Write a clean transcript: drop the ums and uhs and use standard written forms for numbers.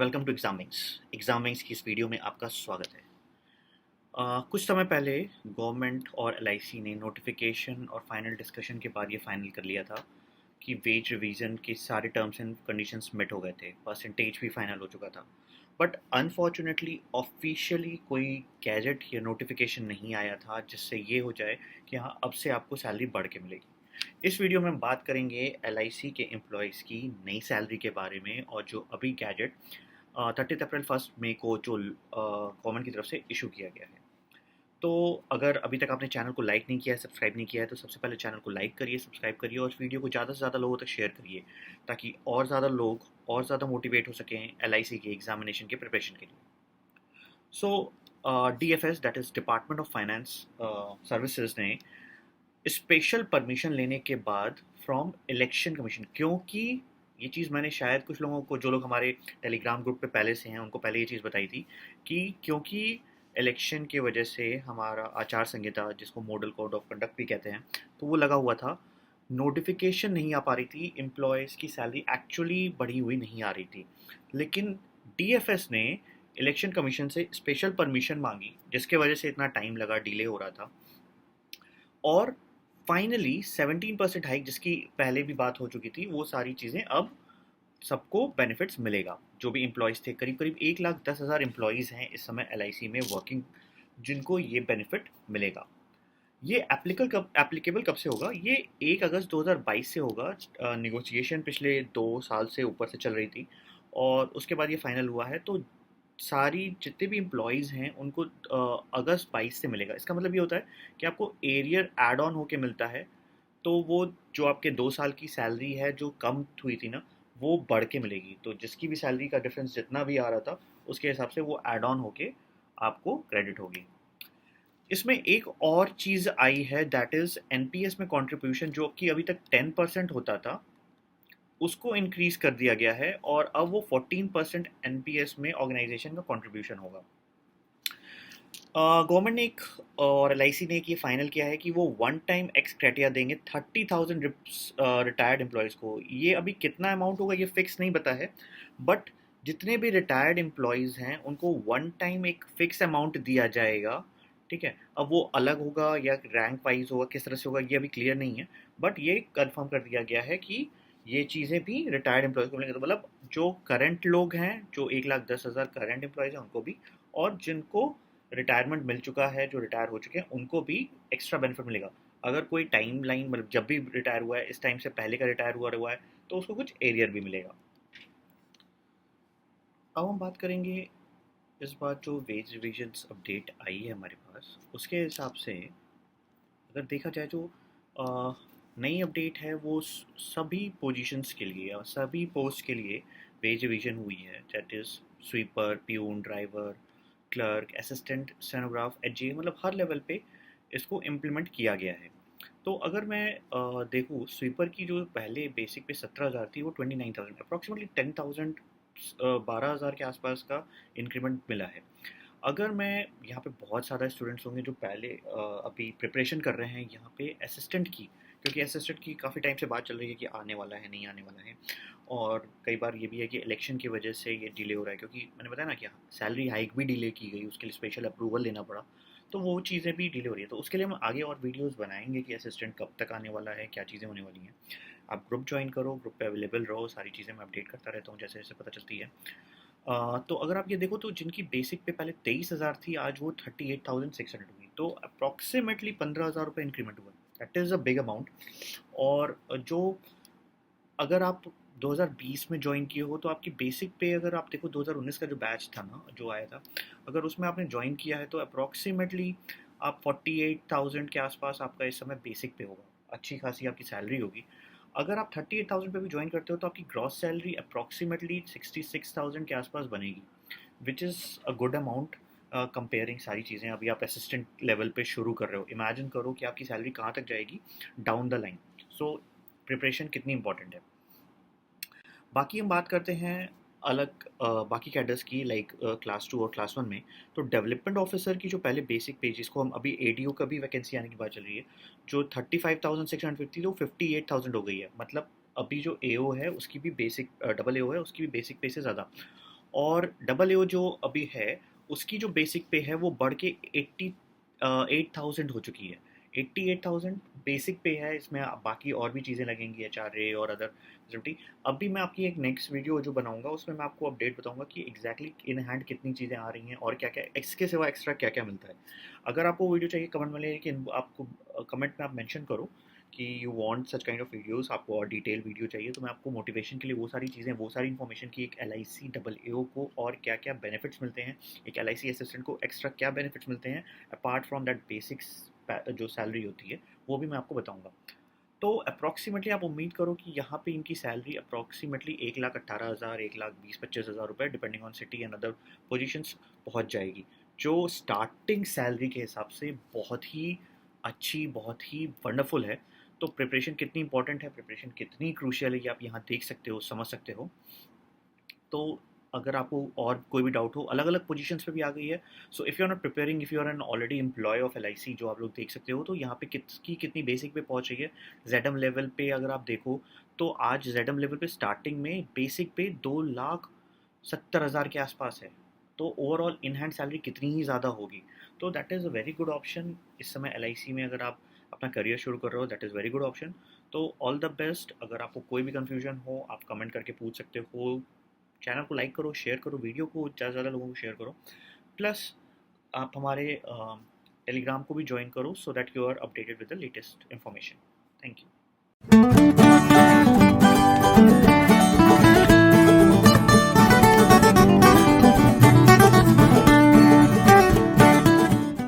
Welcome to एग्जामिंग्स की इस video में आपका स्वागत है। कुछ समय पहले गवर्नमेंट और एलआईसी ने नोटिफिकेशन और फाइनल डिस्कशन के बाद ये फाइनल कर लिया था कि वेज रिवीजन के सारे टर्म्स एंड कंडीशंस मेट हो गए थे, परसेंटेज भी फाइनल हो चुका था। बट अनफॉर्चुनेटली ऑफिशियली कोई गैजेट या नोटिफिकेशन नहीं आया था जिससे ये हो जाए कि हाँ, अब से आपको सैलरी बढ़ के मिलेगी। इस वीडियो में हम बात करेंगे एलआईसी के एम्प्लॉयज़ की नई सैलरी के बारे में और जो अभी गैजेट 30 अप्रैल 1 मई को जो गवर्नमेंट की तरफ से इशू किया गया है। तो अगर अभी तक आपने चैनल को लाइक नहीं किया है, सब्सक्राइब नहीं किया है, तो सबसे पहले चैनल को लाइक करिए, सब्सक्राइब करिए और इस वीडियो को ज़्यादा से ज़्यादा लोगों तक शेयर करिए ताकि और ज़्यादा लोग और ज़्यादा मोटिवेट हो सकें एलआईसी के एग्जामिनेशन के प्रिपरेशन के लिए। So DFS, that is department of finance services ने स्पेशल परमिशन लेने के बाद फ्रॉम इलेक्शन कमीशन, क्योंकि ये चीज़ मैंने शायद कुछ लोगों को, जो लोग हमारे टेलीग्राम ग्रुप पे पहले से हैं, उनको पहले ये चीज़ बताई थी कि क्योंकि इलेक्शन की वजह से हमारा आचार संहिता, जिसको मॉडल कोड ऑफ कंडक्ट भी कहते हैं, तो वो लगा हुआ था। नोटिफिकेशन नहीं आ पा रही थी, एम्प्लॉयज़ की सैलरी एक्चुअली बढ़ी हुई नहीं आ रही थी। लेकिन डीएफएस ने इलेक्शन कमीशन से स्पेशल परमिशन मांगी, जिसके वजह से इतना टाइम लगा, डिले हो रहा था। और फाइनली 17% हाइक, जिसकी पहले भी बात हो चुकी थी, वो सारी चीज़ें अब सबको बेनिफिट्स मिलेगा। जो भी एम्प्लॉयज़ थे, करीब करीब 1,10,000 एम्प्लॉयज़ हैं इस समय एलआईसी में वर्किंग, जिनको ये बेनिफिट मिलेगा। ये एप्लीकेबल कब से होगा? ये 1 अगस्त 2022 से होगा। निगोशिएशन पिछले 2 साल से ऊपर से चल रही थी और उसके बाद ये फाइनल हुआ है। तो सारी जितने भी एम्प्लॉयज़ हैं उनको अगस्त 22 से मिलेगा। इसका मतलब ये होता है कि आपको एरियर ऐड ऑन होके मिलता है। तो वो जो आपके 2 साल की सैलरी है जो कम हुई थी ना, वो बढ़ के मिलेगी। तो जिसकी भी सैलरी का डिफरेंस जितना भी आ रहा था, उसके हिसाब से वो ऐड ऑन होके आपको क्रेडिट होगी। इसमें एक और चीज़ आई है, दैट इज़ एनपीएस में कंट्रीब्यूशन, जो कि अभी तक 10% होता था, उसको इंक्रीज कर दिया गया है और अब वो 14% एनपीएस में ऑर्गेनाइजेशन का कंट्रीब्यूशन होगा। गवर्नमेंट ने एक और एलआईसी ने एक ये फाइनल किया है कि वो वन टाइम एक्स क्राइटेरिया देंगे 30,000 रिटायर्ड एम्प्लॉयज़ को। ये अभी कितना अमाउंट होगा ये फिक्स नहीं पता है, बट जितने भी रिटायर्ड एम्प्लॉयज़ हैं उनको वन टाइम एक फिक्स अमाउंट दिया जाएगा। ठीक है, अब वो अलग होगा या रैंक वाइज होगा, किस तरह से होगा, ये अभी क्लियर नहीं है। बट ये कंफर्म कर दिया गया है कि ये चीज़ें भी रिटायर्ड एम्प्लॉयज़ को मिलेंगे। तो मतलब जो करंट लोग हैं, जो 1,10,000 करंट एम्प्लॉयज़ हैं, उनको भी, और जिनको रिटायरमेंट मिल चुका है, जो रिटायर हो चुके हैं, उनको भी एक्स्ट्रा बेनिफिट मिलेगा। अगर कोई टाइम लाइन, मतलब जब भी रिटायर हुआ है, इस टाइम से पहले का रिटायर हुआ है, तो उसको कुछ एरियर भी मिलेगा। अब हम बात करेंगे इस बार जो वेज रिविजन्स अपडेट आई है हमारे पास, उसके हिसाब से अगर देखा जाए जो नई अपडेट है वो सभी पोजीशंस के लिए और सभी पोस्ट के लिए वेज रिवीजन हुई है। That is sweeper, peon, driver, clerk, assistant, stenograph, HJ, मतलब हर लेवल पे इसको इम्प्लीमेंट किया गया है। तो अगर मैं देखूँ, स्वीपर की जो पहले बेसिक पे 17,000 थी, वो 29,000, अप्रॉक्सीमेटली 10,000, 12,000 के आसपास का इंक्रीमेंट मिला है। अगर मैं यहाँ पे, बहुत सारे स्टूडेंट्स होंगे जो पहले अभी प्रिपरेशन कर रहे हैं यहाँ पे असिस्टेंट की, क्योंकि असिस्टेंट की काफ़ी टाइम से बात चल रही है कि आने वाला है, नहीं आने वाला है। और कई बार ये भी है कि इलेक्शन की वजह से ये डिले हो रहा है, क्योंकि मैंने बताया ना कि सैलरी हाइक भी डिले की गई, उसके लिए स्पेशल अप्रूवल लेना पड़ा। तो वो चीज़ें भी डिले हो रही है। तो उसके लिए हम आगे और वीडियोस बनाएंगे कि असिस्टेंट कब तक आने वाला है, क्या चीज़ें होने वाली हैं। आप ग्रुप ज्वाइन करो, ग्रुप पे अवेलेबल रहो, सारी चीज़ें मैं अपडेट करता रहता हूँ जैसे जैसे पता चलती है। तो अगर आप ये देखो, तो जिनकी बेसिक पे पहले 23,000 थी, आज वो 38,600 हुई। तो अप्रॉक्सीमेटली 15,000 रुपये इंक्रीमेंट हुआ। That is a big amount. और जो, अगर आप 2020 में ज्वाइन किए हो, तो आपकी बेसिक पे अगर आप देखो, 2019 का जो बैच था ना, जो आया था, अगर उसमें आपने ज्वाइन किया है तो अप्रॉक्सीमेटली आप 48,000 के आसपास आपका इस समय बेसिक पे होगा। अच्छी खासी आपकी सैलरी होगी। अगर आप 38,000 पे भी ज्वाइन करते हो तो आपकी ग्रॉस सैलरी अप्रॉक्सीमेटली 66,000 के आसपास बनेगी, which is a good amount. Comparing सारी चीज़ें, अभी आप असिस्टेंट लेवल पे शुरू कर रहे हो, इमेजिन करो कि आपकी सैलरी कहाँ तक जाएगी down the line. So preparation कितनी इंपॉर्टेंट है। बाकी हम बात करते हैं अलग बाकी कैडर्स की, लाइक क्लास 2 और क्लास 1 में। तो डेवलपमेंट ऑफिसर की जो पहले बेसिक पे, जिसको हम अभी एडीओ का भी वैकेंसी आने की बात चल रही है, जो 35,650 तो 58,000 हो गई है। मतलब अभी जो एओ है उसकी भी बेसिक, डबल एओ है उसकी भी बेसिक पे से ज़्यादा। और डबल एओ जो अभी है उसकी जो बेसिक पे है वो बढ़ के 88,000 हो चुकी है। 88,000 बेसिक पे है, इसमें बाकी और भी चीज़ें लगेंगी, एचआरए और अदर फैसिलिटी। अभी मैं आपकी एक नेक्स्ट वीडियो जो बनाऊंगा उसमें मैं आपको अपडेट बताऊंगा कि एग्जैक्टली इन हैंड कितनी चीज़ें आ रही हैं और क्या क्या इसके सिवा एक्स्ट्रा क्या क्या मिलता है। अगर आपको वीडियो चाहिए कमेंट में कि आपको कमेंट में आप मेंशन करो कि you want such kind of videos, आपको और डिटेल वीडियो चाहिए, तो मैं आपको मोटिवेशन के लिए वो सारी चीज़ें, वो सारी इन्फॉर्मेशन की एक L I C double A को और क्या क्या बेनिफिट्स मिलते हैं, एक एल आई सी असिस्टेंट को एक्स्ट्रा क्या बेनिफिट्स मिलते हैं अपार्ट फ्रॉम दैट बेसिक्स जो सैलरी होती है, वो भी मैं आपको बताऊंगा। तो अप्रॉक्सीमेटली आप उम्मीद करो कि यहाँ पे इनकी सैलरी अप्रॉक्सीमेटली 1,18,000 1,20,000-25,000 रुपये depending on city and other positions पहुँच जाएगी, जो स्टार्टिंग सैलरी के हिसाब से बहुत ही अच्छी, बहुत ही वंडरफुल है। तो प्रिपरेशन कितनी इंपॉर्टेंट है, प्रिपरेशन कितनी क्रूशियल है, ये आप यहाँ देख सकते हो, समझ सकते हो। तो अगर आपको और कोई भी डाउट हो, अलग अलग पोजीशंस पे भी आ गई है। So if you are not preparing, if you are an already employ of LIC, जो आप लोग देख सकते हो, तो यहाँ पे कितनी बेसिक पे पहुँच रही है। ZM लेवल पे अगर आप देखो तो आज ZM लेवल पे स्टार्टिंग में बेसिक पे 2,70,000 के आसपास है। तो ओवरऑल इन हैंड सैलरी कितनी ही ज़्यादा होगी। तो that is a very good option इस समय LIC में अगर आप अपना करियर शुरू कर रहे हो, that is very good option. तो ऑल द बेस्ट। अगर आपको कोई भी कन्फ्यूजन हो आप कमेंट करके पूछ सकते हो। चैनल को लाइक करो, शेयर करो, वीडियो को ज़्यादा से ज़्यादा लोगों को शेयर करो। प्लस आप हमारे टेलीग्राम को भी ज्वाइन करो so that you are updated with the latest information. Thank you.